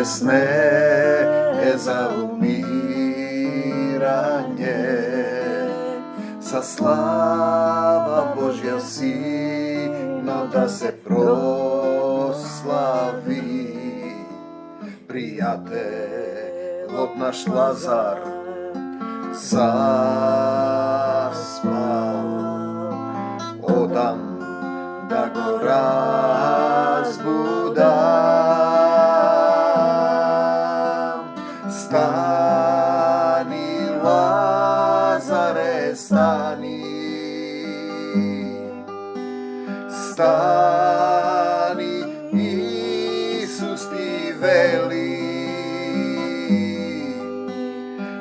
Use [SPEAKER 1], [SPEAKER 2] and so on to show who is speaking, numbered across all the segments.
[SPEAKER 1] bolesne za umiranje. Sa slava Božja sino da se proslavi. Prijatelj od naš Lazar zaspal, odam da go razbudam. Stani Lazare, stani, stani, Isus ti veli.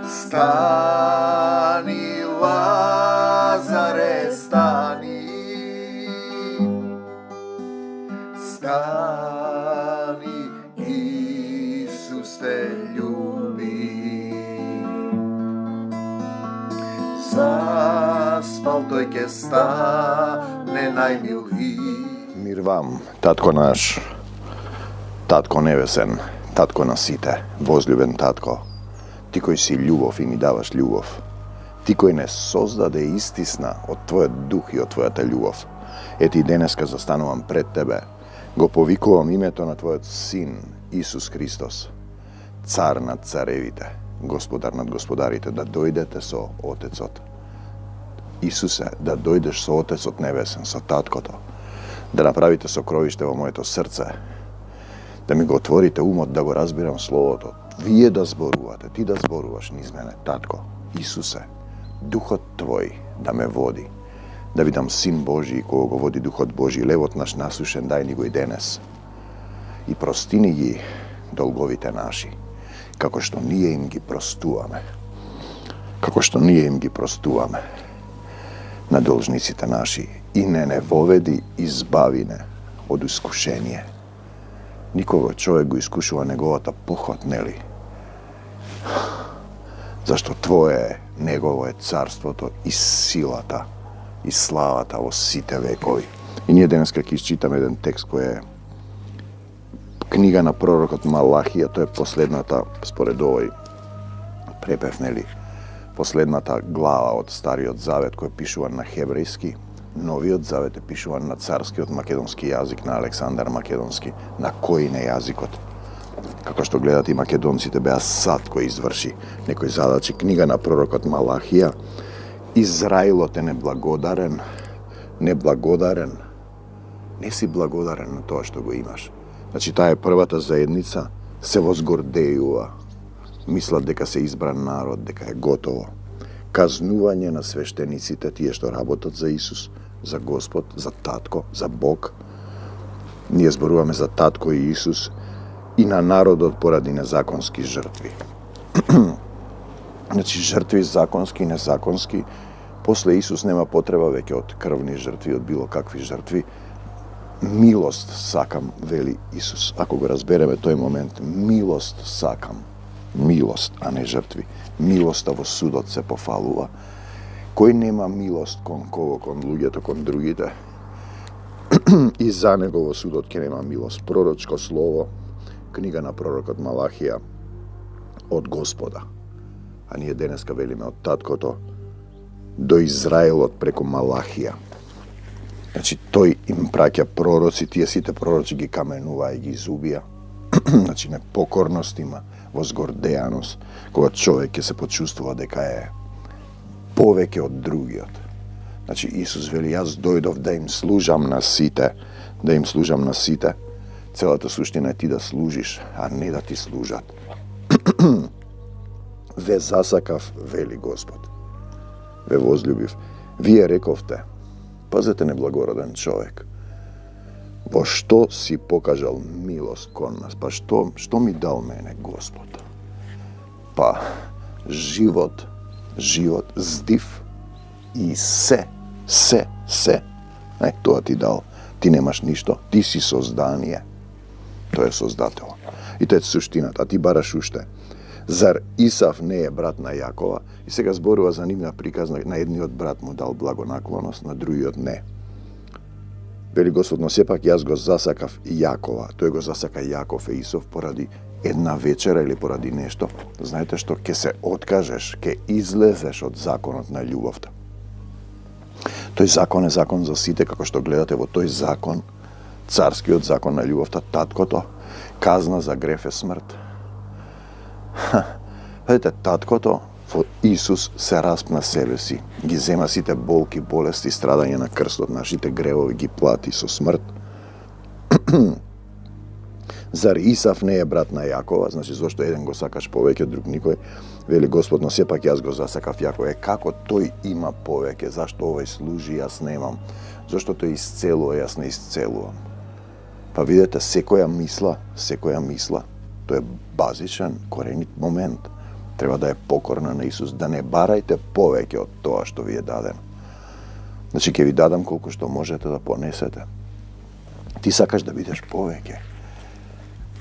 [SPEAKER 1] Stani Lazare, stani, stani, Isus te ljubi. Zaspal dojke stane najmiliji.
[SPEAKER 2] Mir vam, tatko naš, tatko nebesen, tatko nasite, возлюбен tatko. Ti koji si ljubov i mi davaš ljubov. Ti koji ne sozdaде istisna od tvoja duh i od tvojata ljubov. Eti deneska zastanuvam pred tebe, go povikuvam imeto na tvojat sin, Isus Hristos, car nad carevite, gospodar nad gospodarite, da dojdete so Otecot. Isuse, da dojdeš so Otecot nebesen, so tatkoto, da napravite so krovište vo mojeto srce, da mi go otvorite umot, da go razbiram slovoto. Vije da zboruvate, ti da zboruvaš niz mene, tatko, Isuse, duhot tvoj da me vodi, da vidam sin Božji koga go vodi duhot Božji, levot naš nasušen daj ni go i denes. I prostini gi dolgovite naši, kako što nije im gi prostuvame, kako što nije im gi prostuvame na dolžnicite naši, i ne vovedi izbavine od iskušenje. Nikogo čovjek go iskušava negovata pohvatneli. Zašto tvoje, njegovo je carstvo to i silata, i slavata o site vekovi. I nije danas kak iščitam jedan tekst koji je knjiga na prorokot Malahija, to je poslednata, spored ovoj prepevneli, poslednata glava od Stari od Zavet koji je pišuvan na hebrejski, Novi od Zavet je pišuvan na carski od makedonski jazik, na Aleksandar Makedonski, na koji ne jazikot. Kako što gledati Makedonci tebe sad koji izvrši nekoj zadači. Knjiga na prorokot Malahija, Izrailo te neblagodaren, nisi blagodaren na to što go imaš. Znači, ta je prvata zajednica se vozgordejuva, misla deka se izbran narod, deka je gotovo. Kaznuvanje na sveštenicite, tije što rabotat za Isus, za Gospod, za Tatko, za Bog. Nije zboruvame za Tatko i Isus i na narod od poradi nezakonski žrtvi. Znači, žrtvi zakonski, nezakonski, posle Isus nema potreba veke od krvnih žrtvi, od bilo kakvih žrtvi. Milost sakam, veli Isus. Ako go razbereme, to je moment. Milost sakam. Milost, a ne žrtvi. Milostavo sudot se pofaluva. Koji nema milost kon kogo, kon lugjeto, kon drugite. I za njegovo sudot ke nema milost. Proročko slovo, knjiga na prorokot Malahija, od Gospoda. A nije deneska velime od tatko to do Izraelot preko Malahija. Znači, toj im prakja proroci, tije site proroci gi kamenuva i gi izubija. Znači, nepokornostima, vozgordejanost, koga čovjek je se počustva deka je poveke od drugijot. Znači, Isus veli, jaz dojdov da im služam na site, celata suština je ti da služiš, a ne da ti služat. Ve zasakav, veli Gospod, ve vozljubiv, vi je rekovte, pazite neblagorodan čovjek, vo što si pokažal milost kon nas, pa što mi dal mene Gospod? Pa život, zdiv i se, to ti dal, ti nemaš ništo, ti si sozdanije, to je sozdatel. I to je suština, a ti baraš ušte. Zar Isav ne je brat na Jakova? I сега зборува zanimljiva prikazna, na jedniот brat mu dal blagonaklonost, na drugiот ne. Veli Gospod, no sjepak jaz go zasakav Jakova, to je go zasaka Jakov e Isov poradi една вечера или поради нешто, знаете што, ќе се откажеш, ќе излезеш од законот на љубовта. Тој закон е закон за сите, како што гледате во тој закон, царскиот закон на љубовта, таткото, казна за греф е смрт. Видите, таткото во Исус се распна себе си, ги зема сите болки, болести, страдање на крстот, нашите гревови ги плати со смрт. Зар Исав не е брат на Јакова? Значи, зашто еден го сакаш повеќе, друг никој? Вели Господ, но сепак јас го засакав Јаков. Како тој има повеќе? Зашто овој служи, јас немам? Зашто тој исцелува, јас не исцелувам? Па видете, секоја мисла, тој е базичен, коренит момент. Треба да е покорна на Исус, да не барајте повеќе од тоа што ви е дадено. Значи, ќе ви дадам колку што можете да понесете. Ти сакаш да бидеш повеќе.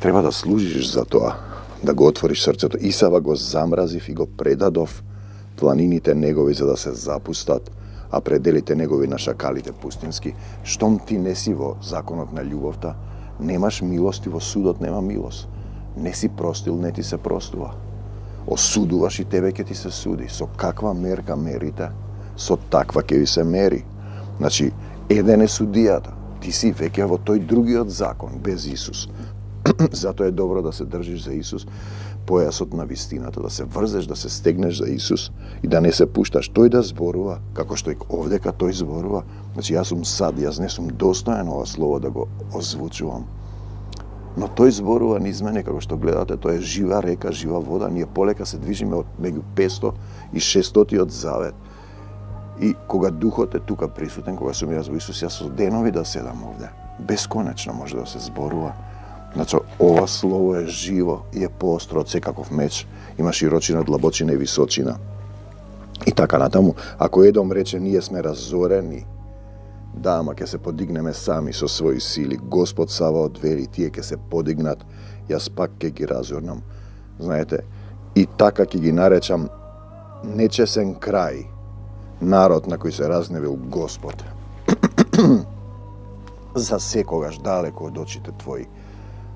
[SPEAKER 2] Треба да служиш за тоа, да го отвориш срцето. Исава го замразив и го предадов, планините негови за да се запустат, а пределите негови на шакалите пустински. Штом ти не си во законот на љубовта, немаш милост и во судот нема милост. Не си простил, не ти се простува. Осудуваш и тебе ќе ти се суди. Со каква мерка мерите, со таква ќе ви се мери. Значи, еден е судијата. Ти си веќе во тој другиот закон, без Исус. Затоа е добро да се држиш за Исус, појасот на вистината, да се врзеш, да се стегнеш за Исус и да не се пушташ тој да зборува, како што и овдека тој зборува. Значи, јас сум сад, јас не сум достоен ова слово да го озвучувам. Но тој зборува низ мене, како што гледате, тоа е жива река, жива вода. Ние полека се движиме од меѓу 500 и 600 завет. И кога Духот е тука присутен, кога сум јас во Исус, јас со денови да седам овде. Бесконечно може да се зборува. Значи, ова слово е живо и е поостро од секаков меч. Има широчина, длабочина и височина. И така натаму, ако Едом рече, ние сме разорени, да, ама ќе се подигнеме сами со своји сили. Господ Саваот вели, тие ќе се подигнат, јас пак ќе ги разорнам. Знаете, и така ќе ги наречам нечесен крај, народ на кој се разневил Господ. За секогаш далеко од очите твои.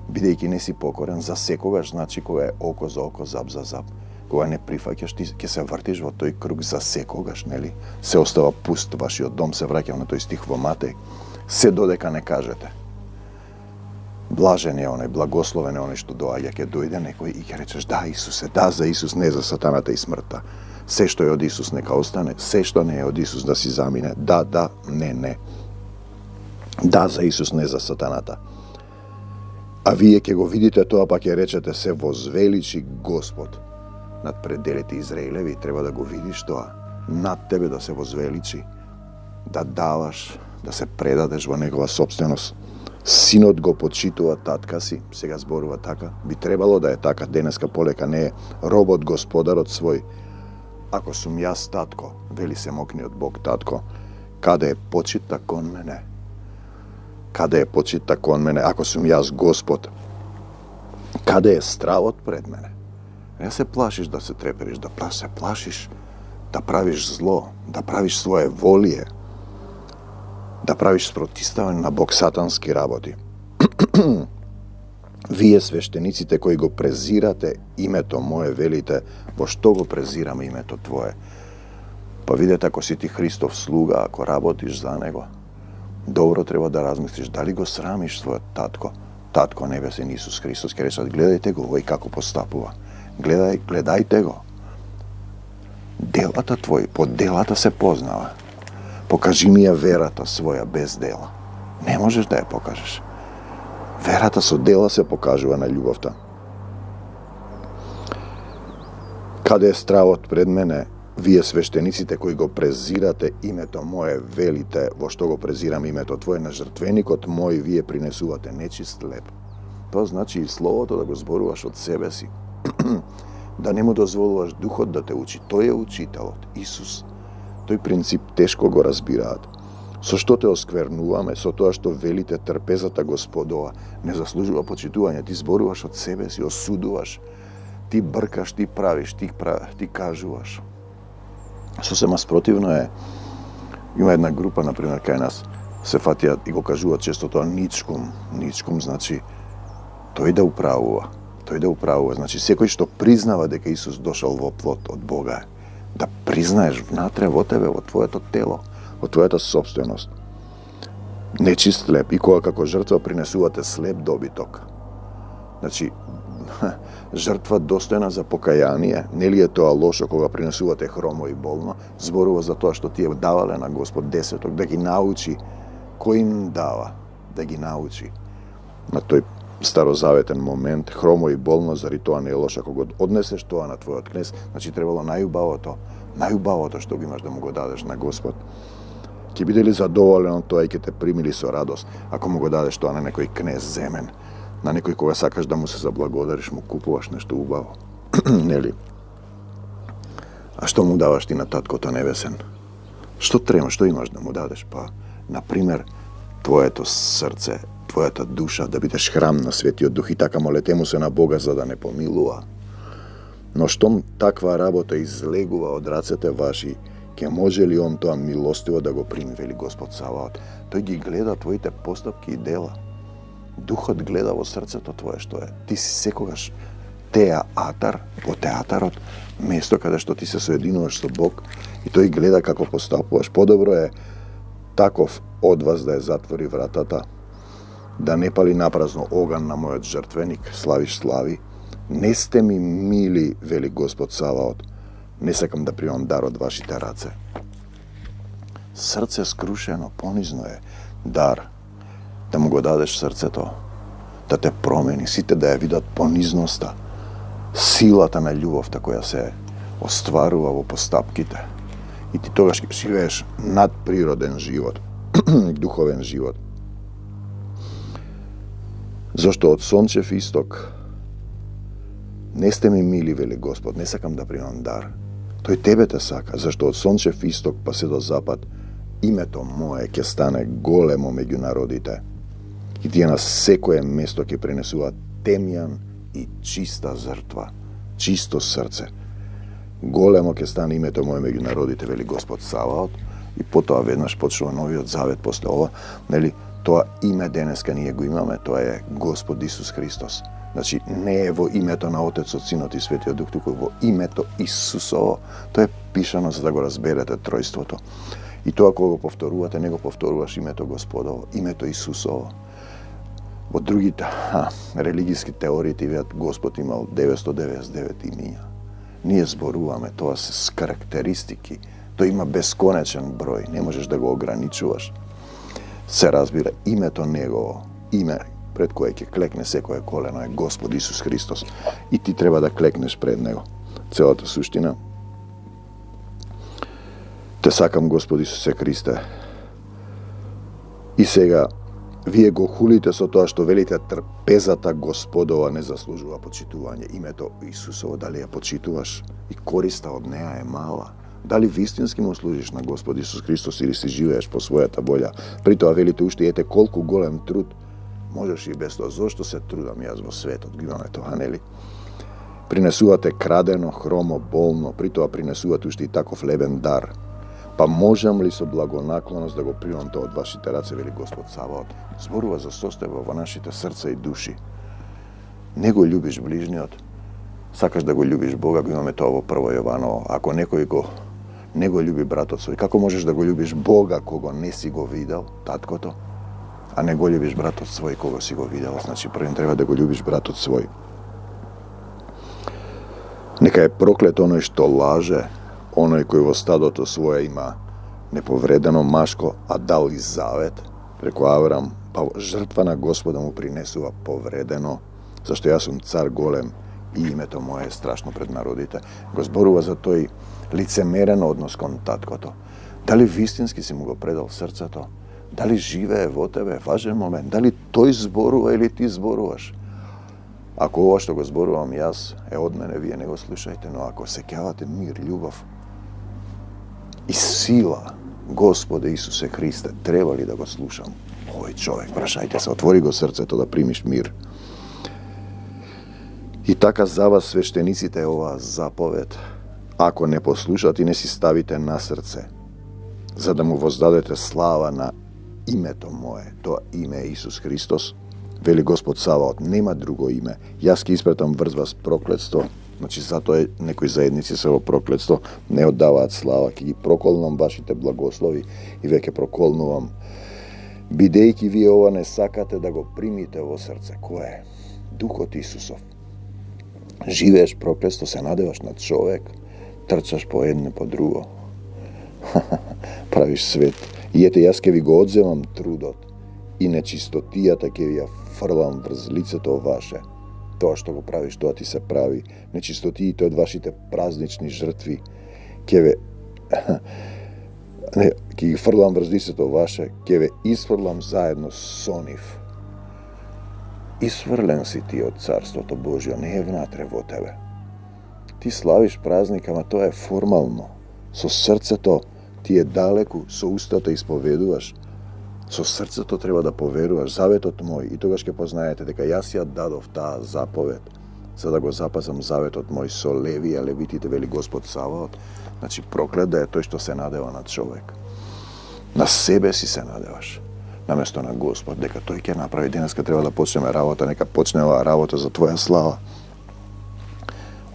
[SPEAKER 2] Бидејќи не си покорен, за секогаш, значи кога е око за око, зап за зап. Кога не прифаќаш, ти ќе се вртиш во тој круг за секогаш, нели? Се остава пуст вашиот дом, се враќам на тој стих во Матеј. Се додека не кажете. Блажен е оној, благословен е оној што доаѓа, ќе дојде некој и ќе речеш, да, Исусе, да, за Исус, не за сатаната и смртта. Се што е од Исус нека остане, се што не е од Исус да си замине. Да, да, не, не. Да, за Исус, не за сатаната. А вие ќе го видите тоа, па ќе речете, се возвеличи Господ над пределите Израилеви. Треба да го видиш тоа. Над тебе да се возвеличи, да даваш, да се предадеш во негова собственост. Синот го почитува татка си, сега зборува така. Би требало да е така, денеска полека не е. Робот господарот свој. Ако сум јас татко, вели семокниот Бог татко, каде е почита кон мене? Каде е почита кон мене, ако сум јас Господ? Каде е стравот пред мене? Не се плашиш да се трепериш, да се плашиш да правиш зло, да правиш своје волие, да правиш спротиставен на Бог сатански работи. Вие свештениците кои го презирате името мое, велите, во што го презираме името твое? Па видете, ако си ти Христов слуга, ако работиш за него, добро треба да размислиш дали го срамиш својот татко. Татко небесен Исус Христос ќе речат, гледајте го овој како постапува. Гледајте го. Делата твои, по делата се познава. Покажи ми ја верата своја без дела. Не можеш да ја покажеш. Верата со дела се покажува на љубовта. Каде е стравот пред мене, вие свештениците кои го презирате името мое, велите, во што го презирам името твое, на жртвеникот мој вие принесувате нечист леп. Тоа значи и словото да го зборуваш од себе си. Да не му дозволуваш духот да те учи. Тој е учителот, Исус. Тој принцип тешко го разбираат. Со што те осквернуваме, со тоа што велите трпезата Господова, не заслужува почитување. Ти зборуваш од себе си, осудуваш, ти бркаш, ти правиш, ти кажуваш. Сосема спротивно е. Има една група, например, кај нас, се фатиат и го кажуваат често тоа ничкум. Ничкум значи тој да управува. тој да управува. Значи, секој што признава дека Исус дошол во плот од Бога, да признаеш внатре во тебе, во твоето тело, во твојата собственост. Нечист слеп, и кога како жртва принесувате слеп добиток. Значи, жртва достојна за покаяние, нели е тоа лошо кога принесувате хромо и болно, зборува за тоа што тие давале на Господ десеток, да ги научи кој им дава, да ги научи. На тој старозаветен момент, хромо и болно, зари тоа не е лошо, кога однесеш тоа на твојот кнез, значи требало најубавото што го имаш да му го дадеш на Господ. Ќе биде ли задоволен од тоа и ќе те примили со радост, ако му го дадеш тоа на некој кнез земен, на некој кога сакаш да му се заблагодариш, му купуваш нешто убаво. Нели? А што му даваш ти на Таткото Небесен? Што трема, што имаш да му дадеш? Па, например, твоето срце, твојата душа, да бидеш храм на Светиот Дух, и така молете му се на Бога за да не помилува. Но штом таква работа излегува од рацете ваши, ке може ли он тоа милостиво да го прими, вели Господ Саваот? Тој ги гледа твоите постапки и дела. Духот гледа во срцето твое што е. Ти си секогаш театар, во театарот, место каде што ти се соединуваш со Бог, и тој гледа како постапуваш. Подобро е таков од вас да ја затвори вратата, да не пали напразно оган на мојот жртвеник, славиш слави. Не сте ми мили, вели Господ Саваот, не сакам да примам дар од вашите раце. Срце скрушено, понизно е дар, да му го дадеш срцето, да те промени, сите да ја видат понизноста, силата на љубовта која се остварува во постапките. И ти тогаш живееш надприроден живот, духовен живот. Зошто од сончев исток не сте ми мили, вели Господ, не сакам да примам дар. Тој тебе те сака, зашто од сончев исток па се до запад, името мое ќе стане големо меѓу народите. И тие на секое место ќе пренесуваат темјан и чиста жртва, чисто срце. Големо ќе стане името мое меѓу народите, вели Господ Саваот, и потоа веднаш почнува новиот завет после ова, нели, тоа име денеска ние го имаме, тоа е Господ Исус Христос. Значи, не е во името на Отецот, Синот и Светиот Дух, туку во името Исусово. Тоа е пишано за да го разберете тројството. И тоа кога го повторувате, не го повторуваш името Господово, името Исусово. Во другите религиски теории ти видат Господ имал 999 имиња. Ние зборуваме, тоа се карактеристики, тоа има бесконечен број, не можеш да го ограничуваш. Се разбира, името Негово, име пред кое ќе клекне секое колено е Господ Исус Христос. И ти треба да клекнеш пред Него. Целата суштина. Те сакам, Господ Исусе Христе. И сега, вие го хулите со тоа што велите трпезата Господова не заслужува почитување. Името Исусово, дали ја почитуваш? И користа од неа е мала. Дали вистински му служиш на Господ Исус Христос или си живееш по својата волја? При тоа велите уште, ете колку голем труд можеш и без тоа. Зошто се трудам јас во светот? Го имаме тоа, нели? Принесувате крадено, хромо, болно, при тоа принесувате уште и таков лебен дар. Па можам ли со благонаклоност да го примам тоа од вашите раце, вели Господ Саваот? Зборува за состојба во нашите срца и души. Не го љубиш ближниот, сакаш да го љубиш Бога, го имаме тоа во 1 Јованово. Ако некој не го љуби братот свој, како можеш да го љубиш Бога кога не си го видел, таткото, а не го љубиш братот свој кога си го видел? Значи, првен треба да го љубиш братот свој. Нека е проклет оној што лаже, оној кој во стадото свое има неповредено машко, а дал и завет преку Аврам, па жртва на Господа му принесува повредено, зашто јас сум цар голем и името мое е страшно пред народите. Го зборува за тој лицемерен однос кон таткото. Дали вистински си му го предал срцето? Дали живее во тебе? Важен момент. Дали тој зборува или ти зборуваш? Ако ова што го зборувам јас е од мене, вие не го слушајте, но ако сеќавате мир, љубов и сила Господе Исусе Христе, треба ли да го слушам овој човек? Прашајте се, отвори го срцето да примиш мир. И така за вас, свештениците, е оваа заповед. Ако не послушате и не си ставите на срце, за да му воздадете слава на името мое, тоа име е Исус Христос, Вели Господ Саваот, нема друго име. Јас ќе испратам врз вас проклетство. Значи, затоа некои заедници се во проклетство, не оддаваат слава, ќе ги проколнам вашите благослови и веќе проколнувам. Бидејќи вие ова не сакате да го примите во срце, кој е? Духот Исусов. Живееш проклетство, се надеваш на човек, трчаш по едно по друго. Правиш свет. И ете, јас ќе ви го одземам трудот и нечистотијата ќе ви ја фрлам врз лицето ваше. Тоа што го правиш, тоа ти се прави. Нечистотиите од вашите празнични жртви ќе ве ќе ги фрлам врз лицето ваше, ќе ве исфрлам заедно со нив. Исфрлен си ти од Царството Божјо, не е внатре во тебе. Ти славиш празник, ама тоа е формално. Со срцето ти е далеку, со устата исповедуваш. Со срцето треба да поверуваш заветот мој и тогаш ќе познаете дека јас ја дадов таа заповед за да го запазам заветот мој со леви, а левитите вели Господ Саваот. Значи проклет да е тој што се надева на човек. На себе си се надеваш, наместо на Господ, дека тој ќе направи. Денеска треба да почнеме работа, нека почне оваа работа за твоја слава.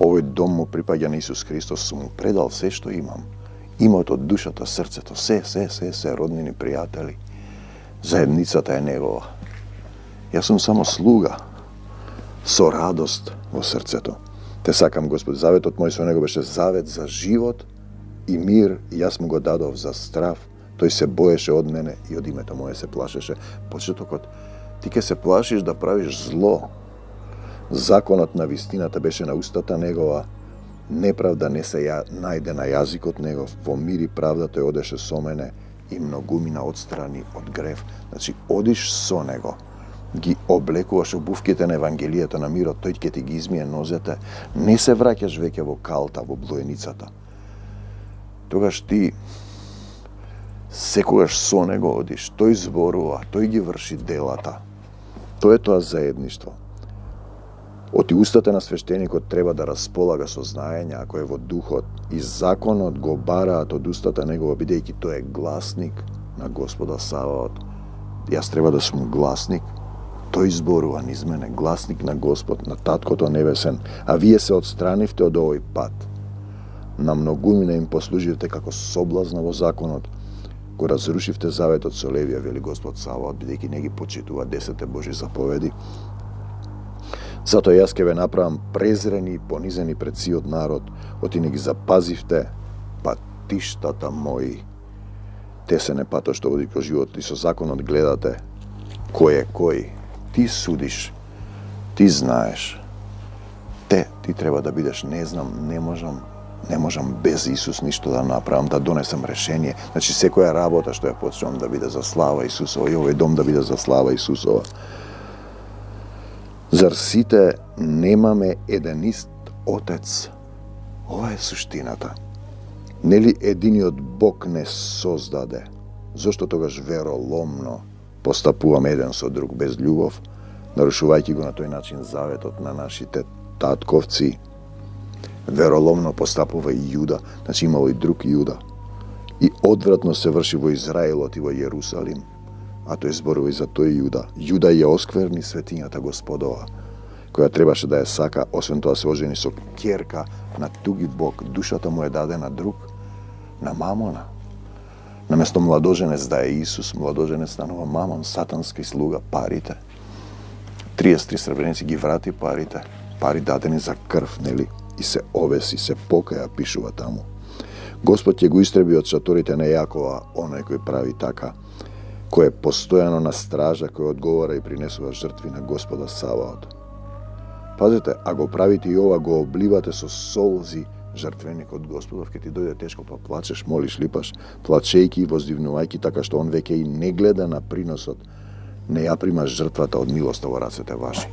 [SPEAKER 2] Овој дом му припаѓа на Исус Христос, сум му предал се што имам. Имотот, душата, срцето, се, роднини, пријатели. Заедницата е негова. Јас сум само слуга, со радост во срцето. Те сакам, Господ, заветот мој со него беше завет за живот и мир, и јас му го дадов за страв. Тој се боеше од мене и од името моје се плашеше. Почетокот, ти ке се плашиш да правиш зло. Законот на вистината беше на устата негова, неправда не се најде на јазикот негов, во мир и правда тој одеше со мене и многумина отстрани од грев. Значи, одиш со него, ги облекуваш обувките на Евангелието на мирот, тој ќе ти ги измие нозете, не се враќаш веќе во калта, во блоеницата. Тогаш ти секогаш со него одиш, тој зборува, тој ги врши делата. Тоа е тоа заедништво. Оти устата на свештеникот треба да располага со знаење, ако е во духот, и законот го бараат од устата негова, бидејќи тој е гласник на Господа Саваот. Јас треба да сум гласник, тој зборува низ мене, гласник на Господ, на Таткото Небесен, а вие се отстранивте од овој пат. На многумина им послуживте како соблазна во законот, го разрушивте заветот со левија, вели Господ Саваот, бидејќи не ги почитува 10 Божи заповеди. Затоа јас ке ве направам презрени и понизени пред сиот народ, оти не ги запазивте патиштата мои. Тесен е патот што води кон живот, и со законот гледате кој е кој. Ти судиш, ти знаеш. Ти треба да бидеш, не знам, не можам без Исус ништо да направам, да донесам решение. Значи секоја работа што ја почнувам да биде за слава Исусова и овој дом да биде за слава Исусова. Зар сите немаме еден ист Отец? Ова е суштината. Нели единиот Бог не создаде? Зошто тогаш вероломно постапуваме еден со друг без љубов, нарушувајќи го на тој начин заветот на нашите татковци? Вероломно постапува и Јуда, значи имало и друг Јуда. И одвратно се врши во Израелот и во Јерусалим. А тој зборува и за тој Јуда. Јуда ја оскверни светињата Господова, која требаше да ја сака, освен тоа се ожени со ќерка на туги Бог. Душата му е дадена друг, на Мамона. Наместо младоженец да е Исус, младоженец станува Мамон, сатански слуга, парите. 33 сребреници ги врати парите, пари дадени за крв, нели? И се обеси, се покаја, пишува таму. Господ ќе го истреби од шаторите на Јакова оној кој прави така, кој е постојано на стража, кој одговара и принесува жртви на Господа Саваот. Пазете, а го правите и ова, го обливате со солзи жртвеникот Господов, ке ти дојде тешко, па плачеш, молиш, липаш, плачејки и воздивнувајки, така што он веќе и не гледа на приносот, не ја примаш жртвата од милоста во рацете ваши.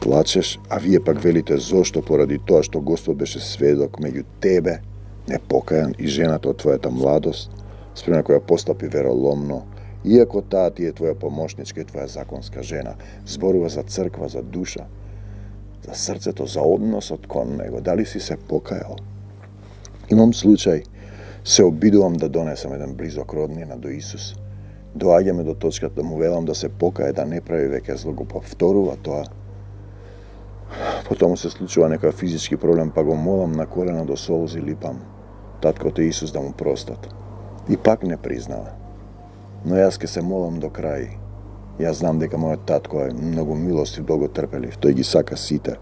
[SPEAKER 2] Плачеш, а вие пак велите зошто, поради тоа што Господ беше сведок меѓу тебе, непокајан, и жената од твојата младост, спрема која постапи вероломно, иако таа ти е твоја помошничка и твоја законска жена. Зборува за црква, за душа, за срцето, за односот кон него. Дали си се покајал? Имам случај, се обидувам да донесам еден близок роднина до Исус. доаѓаме до точката да му велам да се покае, да не прави веќе зло, го повторува тоа. Потом се случува некој физички проблем, па го молам на колена до солзи липам таткото Исус да му простат. И пак не признава. Но јас ке се молам до крај. Јас знам дека мојот татко е многу милостив, долго трпелив, тој ги сака сите.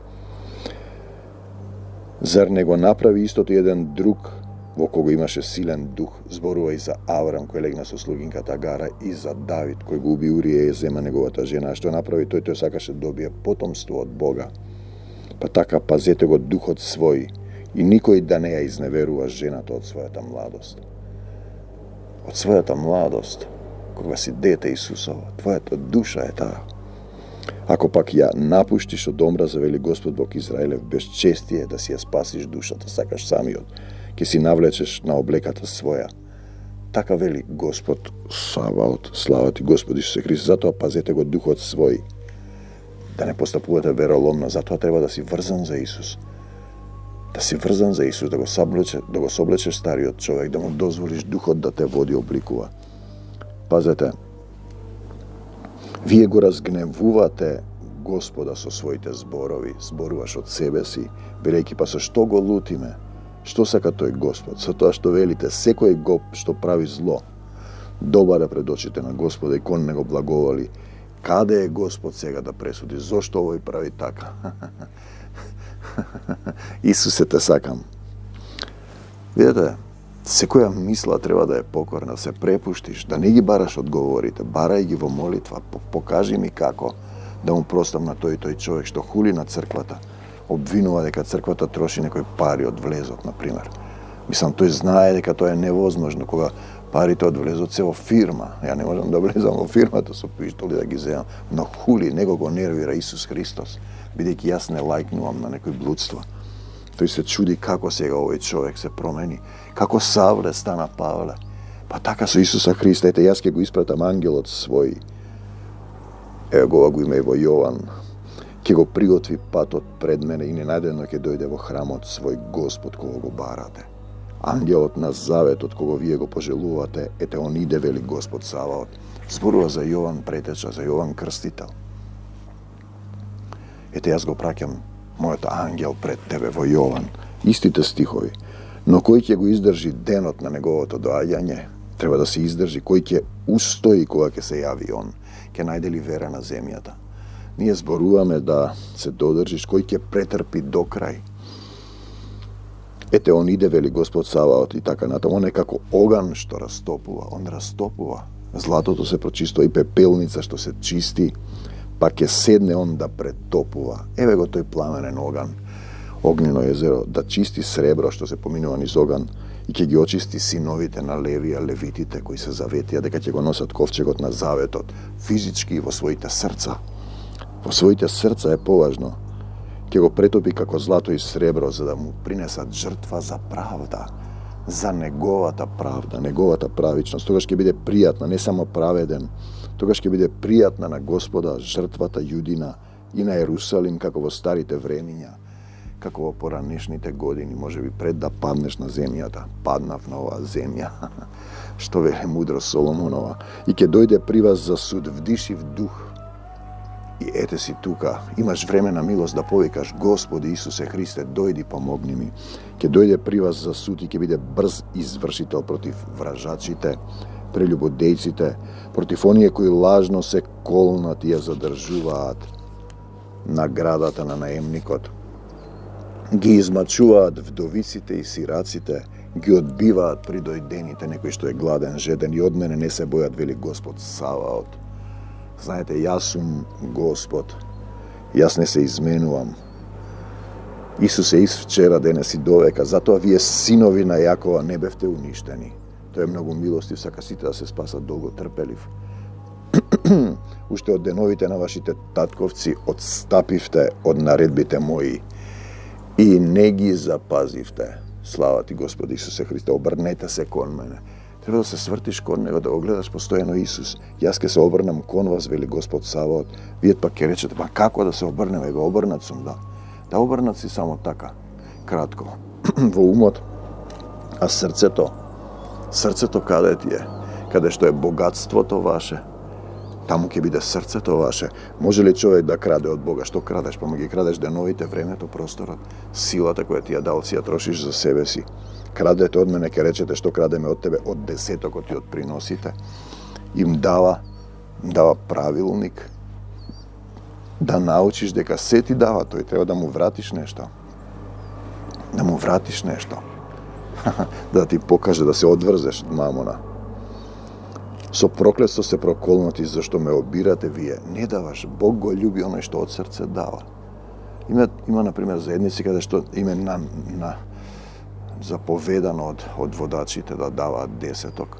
[SPEAKER 2] Зар не го направи истото еден друг во кого имаше силен дух, зборува и за Аврам кој легна со слугинката Агара, и за Давид кој го уби Урија и зема неговата жена. А што направи тој сакаше да добие потомство од Бога. Па така пазете го духот свој и никој да не ја изневерува жената од својата младост. Од својата младост, кога си дете Исусово, твојата душа е таа. Ако пак ја напуштиш од омраза, вели Господ Бог Израилев, безчестие да си ја спасиш душата, сакаш самиот, ке си навлечеш на облеката своја. Така вели Господ Саваот, слава ти Господ Исусе Христе, затоа пазете го духот свој, да не постапувате вероломно, затоа треба да си врзан за Исус. Да си врзан за Исус, да го соблечеш стариот човек, да му дозволиш духот да те води, обликува. Пазете, вие го разгневувате Господа со своите зборови, зборуваш од себе си, велејќи па со што го лутиме? Што сака тој Господ? Со тоа што велите, секој го што прави зло, добара пред очите на Господа и кон него благоволи. Каде е Господ сега да пресуди? Зошто овој прави така? Исусе, те сакам. Видете, секоја мисла треба да е покорна, се препуштиш, да не ги бараш одговорите, барај ги во молитва, покажи ми како да му простам на тој човек што хули на црквата, обвинува дека црквата троши некои пари од влезот, например. Мислам, тој знае дека тоа е невозможно, кога парите од влезот се во фирма. Ја не можам да влезам во фирмата со пиштоли да ги земам, но хули, него го нервира Исус Христос, бидејќи јас не лајкнувам на некои блудства. Тој се чуди како сега овој човек се промени, како Савле стана Павле. Па така со Исуса Христа, ете, јас ќе го испратам ангелот свој. Ево го има и во Јован. Ќе го приготви патот пред мене и ненајдено ќе дојде во храмот свој Господ кого го барате. Ангелот на заветот кого вие го пожелувате, ете он иде, вели Господ Саваот. Зборува за Јован Претеча, за Јован Крстител. Ете, јас го праќам мојот ангел пред тебе во Јован. Истите стихови. Но кој ќе го издржи денот на неговото доаѓање, треба да се издржи. Кој ќе устои кога ќе се јави он, ќе најде ли вера на земјата. Ние зборуваме да се додржиш, кој ќе претрпи до крај. Ете, он иде, вели Господ Саваот, и така натаму. Он е како оган што растопува. Он растопува. Златото се прочистува и пепелница што се чисти, па ќе седне он да претопува. Еве го тој пламенен оган, огнено езеро, да чисти сребро што се поминува низ оган и ќе ги очисти синовите на Левија, левитите кои се заветија дека ќе го носат ковчегот на заветот физички во своите срца. Во своите срца е поважно. Ќе го претопи како злато и сребро за да му принесат жртва за правда, за неговата правда, неговата правичност. Тогаш ќе биде пријатна, не само праведен, тогаш ќе биде пријатна на Господа жртвата јудина и на Ерусалим како во старите времиња, како во поранешните години, можеби пред да паднеш на земјата. Паднав на оваа земја, што вели мудро Соломонова, и ќе дојде при вас за суд, вдишив дух. И ете си тука, имаш време на милост да повикаш, Господи Исусе Христе, дојди помогни ми. Ќе дојде при вас за суд и ќе биде брз извршител против вражачите, прелюбодејците, против оние кои лажно се колнат и ја задржуваат наградата на наемникот. Ги измачуваат вдовиците и сираците, ги одбиваат придојдените, некој што е гладен, жеден, и од мене не се бојат, вели Господ Саваот. Знаете, јас сум Господ, јас не се изменувам. Исус е вчера, денес и довека, затоа вие синови на Јакова не бевте уништени. Тој е многу милостив, сака сите да се спасат, долго трпелив. Уште од деновите на вашите татковци одстапивте од наредбите мои и не ги запазивте. Слава ти, Господи Исусе Христе, обрнете се кон мене. Треба да се свртиш кон него, да го гледаш постојано Исус. Јас ке се обрнам кон вас, вели Господ Саваот. Вие пак ке речете, па како да се обрнем? Го обрнат сум, да. Да обрнат си само така, кратко, во умот, а срцето каде ти е? каде што е богатството ваше, таму ќе биде срцето ваше. Може ли човек да краде од Бога? Што крадеш? Па му ги крадеш деновите, времето, просторот, силата која ти ја дал, си ја трошиш за себе си. Крадете од мене, ке речете што крадеме од тебе, од десетокот и од приносите. Им дава правилник да научиш дека се ти дава, тој треба да му вратиш нешто. Да му вратиш нешто. Да ти покаже, да се одврзеш од мамона. Со проклетство се проколнати, зашто ме обирате вие. Не даваш, Бог го љуби оној што од срце дава. Има например, заедници каде што име на заповедано од водачите да даваат десеток.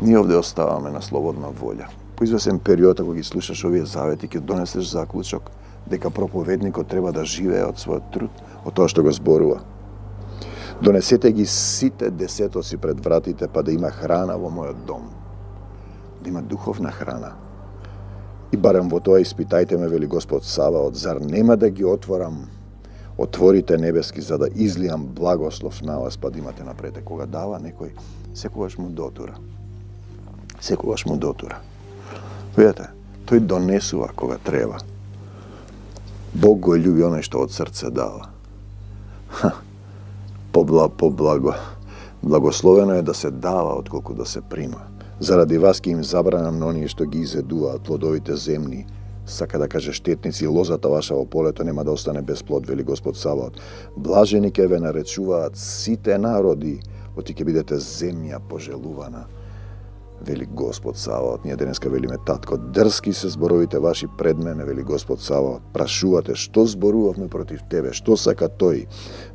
[SPEAKER 2] Ние овде оставаме на слободна волја. По извесен период, ако ги слушаш овие завети, ќе донесеш заклучок дека проповедникот треба да живее од својот труд, од тоа што го зборува. Донесете ги сите десетоци пред вратите, па да има храна во мојот дом. Да има духовна храна. И барем во тоа испитајте ме, вели Господ Саваот, зар нема да ги отворам отворите небески за да излијам благослов на вас, па да имате напрете. Кога дава некој, секогаш му дотура. Секогаш му дотура. Видете, тој донесува кога треба. Бог го љуби оној што од срце дава. Благословено е да се дава отколку да се прима. Заради вас ќе им забранам на оние што ги изедуваат плодовите земни. Сака да каже штетници, лозата ваша во полето нема да остане без плод, вели Господ Саваот. Блажени ќе ве наречуваат сите народи, оти ќе бидете земја пожелувана. Вели Господ Саваот. Ние денеска велиме, татко, дрски се зборовите ваши пред мене, вели Господ Саваот. Прашувате, што зборувавме против тебе, што сака тој?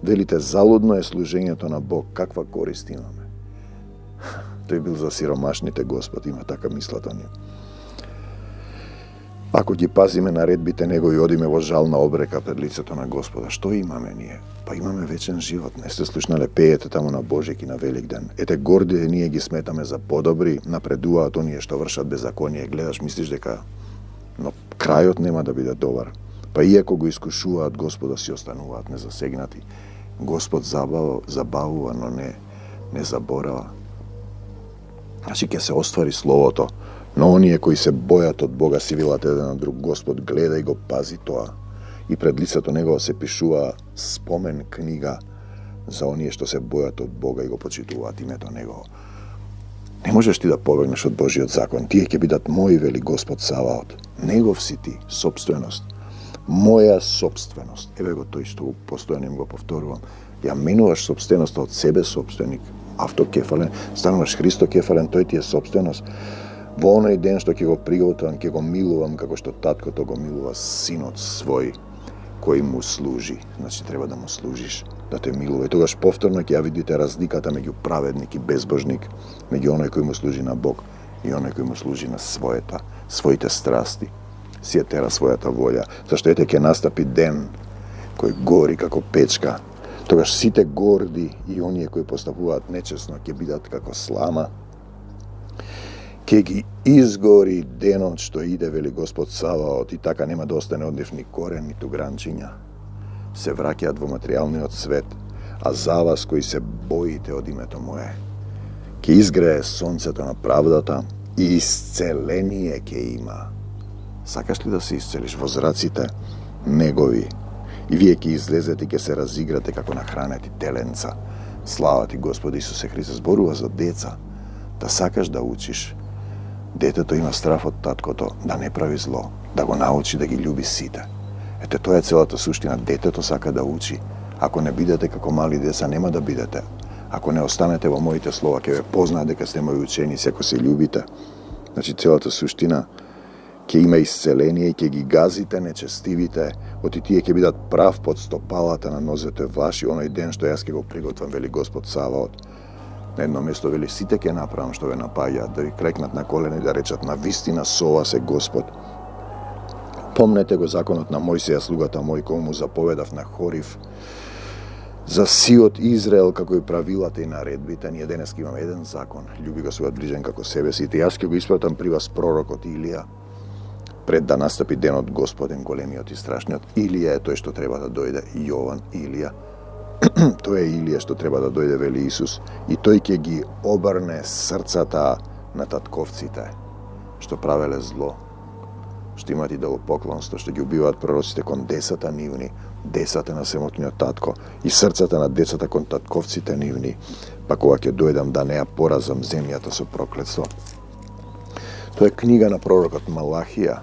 [SPEAKER 2] Велите, залудно е служењето на Бог, каква корист имаме? Тој бил за сиромашните, Господ, има така мислата ни. Ако ги пазиме наредбите Него и одиме во жална обрека пред лицето на Господа, што имаме ние? Па имаме вечен живот. Не сте слушнале пеете таму на Божик и на Великден. Ете гордите ние ги сметаме за подобри, напредуваат оние што вршат беззаконие. Гледаш, мислиш дека но крајот нема да биде добар. Па иако го искушуваат Господа, си остануваат незасегнати. Господ забавува, но не заборава. Значи ќе се оствари словото. Но оние кои се бојат од Бога си велат еден на друг, Господ гледа и го пази тоа. И пред лицето Негово се пишува спомен книга за оние што се бојат од Бога и го почитуваат името Негово. Не можеш ти да побегнеш од Божиот закон. Тие ќе бидат мои, вели Господ Саваот. Негов си ти, собственост. Моја собственост. Еве го тој што постојано им го повторувам. Ја менуваш собственоста од себе собственик, автокефален, стануваш Христокефален, тој ти е собственост. Во оној ден што ќе го приготвам, ќе го милувам како што таткото го милува синот свој кој му служи. Значи треба да му служиш, да те милува. И тогаш повторно ќе ја видите разликата меѓу праведник и безбожник, меѓу оној кој му служи на Бог и оној кој му служи на своите страсти, си ја тера својата волја. Зашто ете ќе настапи ден кој гори како печка. Тогаш сите горди и оние кои постапуваат нечесно ќе бидат како слама. Ке ги изгори денот што иде, вели Господ Саваот, и така нема да остане од нив ни корен, ниту гранчиња. Се враќаат во материјалниот свет, а за вас кои се боите од името Мое, ке изгрее сонцето на правдата и исцеление ке има. Сакаш ли да се исцелиш во зраците Негови? И вие ке излезете и ке се разиграте како нахранети теленца. Слава ти, Господи Исусе Христе, зборува за деца, да сакаш да учиш. Детето има страф од таткото, да не прави зло, да го научи да ги љуби сите. Ете, тоа е целата суштина. Детето сака да учи. Ако не бидете како мали деца, нема да бидете. Ако не останете во моите слова, ќе ве познаат дека сте мои ученици, ако се љубите. Значи, целата суштина, ќе има исцеление и ќе ги газите нечестивите, оти тие ќе бидат прав под стопалата на нозете ваши, оној ден што јас ќе го приготвам, вели Господ Саваот. На едно место вели, сите ќе направам што ве напаѓаат, да ви клекнат на колена и да речат, на вистина со вас е Господ. Помнете го законот на Мојсија, слугата мој, кој му заповедав на Хорив, за сиот Израел, како и правилата и наредбите. Ние денес имаме еден закон, љуби го својот ближен како себе си. И јас ќе го испратам при вас пророкот Илија, пред да настапи денот Господен, големиот и страшниот. Илија е тој што треба да дојде, Јован Илија. Тој е Илија што треба да дојде, вели Исус, и тој ќе ги обрне срцата на татковците што правеле зло, што имаат идолопоклонство, што ги убиваат пророците кон децата нивни, децата на самотниот татко и срцата на децата кон татковците нивни, па кога ќе дојдам да не ја поразам земјата со проклетство. Тоа е книга на пророкот Малахија.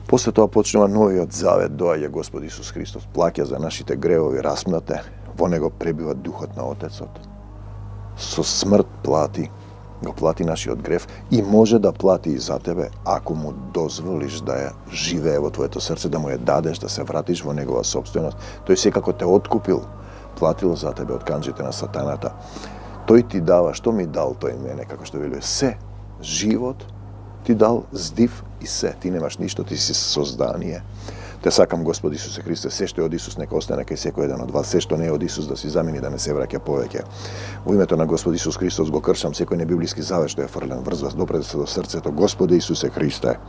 [SPEAKER 2] После тоа почнува новиот завет, доаѓа Господ Исус Христос, плаќа за нашите гревови, распнате, во него пребива духот на Отецот. Со смрт го плати нашиот грев и може да плати и за тебе, ако му дозволиш да ја живее во твоето срце, да му ја дадеш, да се вратиш во негова собственост. Тој секако те откупил, платил за тебе од канџите на сатаната. Тој ти дава, што ми дал тој мене, како што велува, се, живот ти дал, здив и се. Ти немаш ништо, ти си создание. Те сакам, Господ Исусе Христе, се што е од Исус нека остане кај секој еден од вас, се што не е од Исус да си замени, да не се враќа повеќе. Во името на Господ Исус Христос го кршам секој небиблиски завет што е фрлен врз вас, допреде се до срцето. Господе Исусе Христе,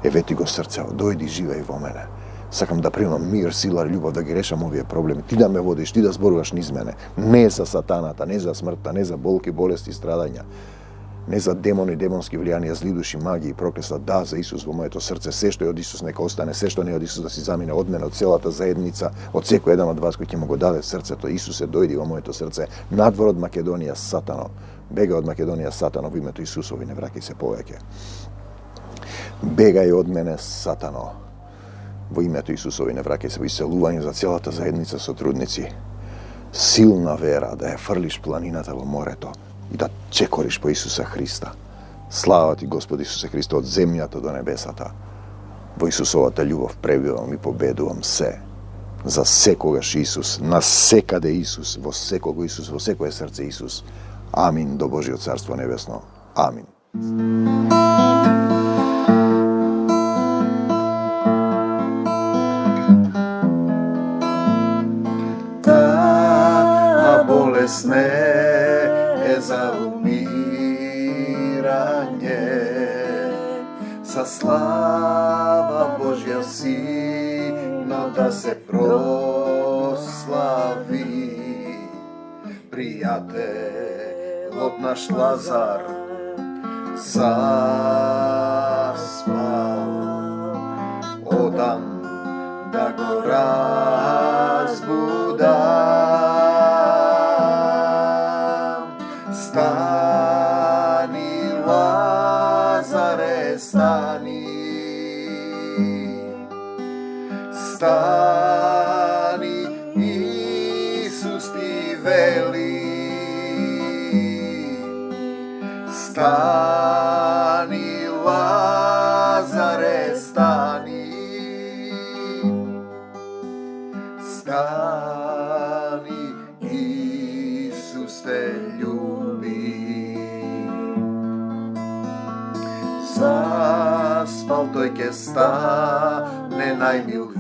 [SPEAKER 2] евети го срцево, дојди живеј во мене. Сакам да примам мир, сила, љубов, да ги решам овие проблеми. Ти да ме водиш, ти да зборуваш низ мене. Не за сатаната, не за смртта, не за болки, болести, страдања. Не за демони, демонски влијанија, зли души, магии, проклества, да, за Исус во моето срце, се што е од Исус нека остане, се што не е од Исус да си замине од мене, од целата заедница, од секој еден од вас кој ќе му го даде срцето. Исусе, дојди во моето срце, надвор од Македонија, Сатано, бега од Македонија, Сатано, во името Исусови, не враќај се повеќе. Бегај од мене, Сатано, во името Исусови, не враќај се, во иселување за целата заедница сотрудници. Силна вера да ја фрлиш планината во морето и да чекориш по Исуса Христа. Слава ти, Господи Исусе Христе, од земјата до небесата. Во Исусовата љубов пребивам и победувам се. За секогаш Исус, на секаде Исус, во секого Исус, во секое срце Исус. Амин, до Божиот царство небесно. Амин.
[SPEAKER 1] Таа болест не е за умирање, са слава Божја сина да се прослави. Пријателот наш Лазар заспал, одам да го разбудам. Стани, Лазаре, стани, стани, Исус ти вели. Стани, Лазаре, стани, стани, Исус те љуби. Заспал тој ке стане најмил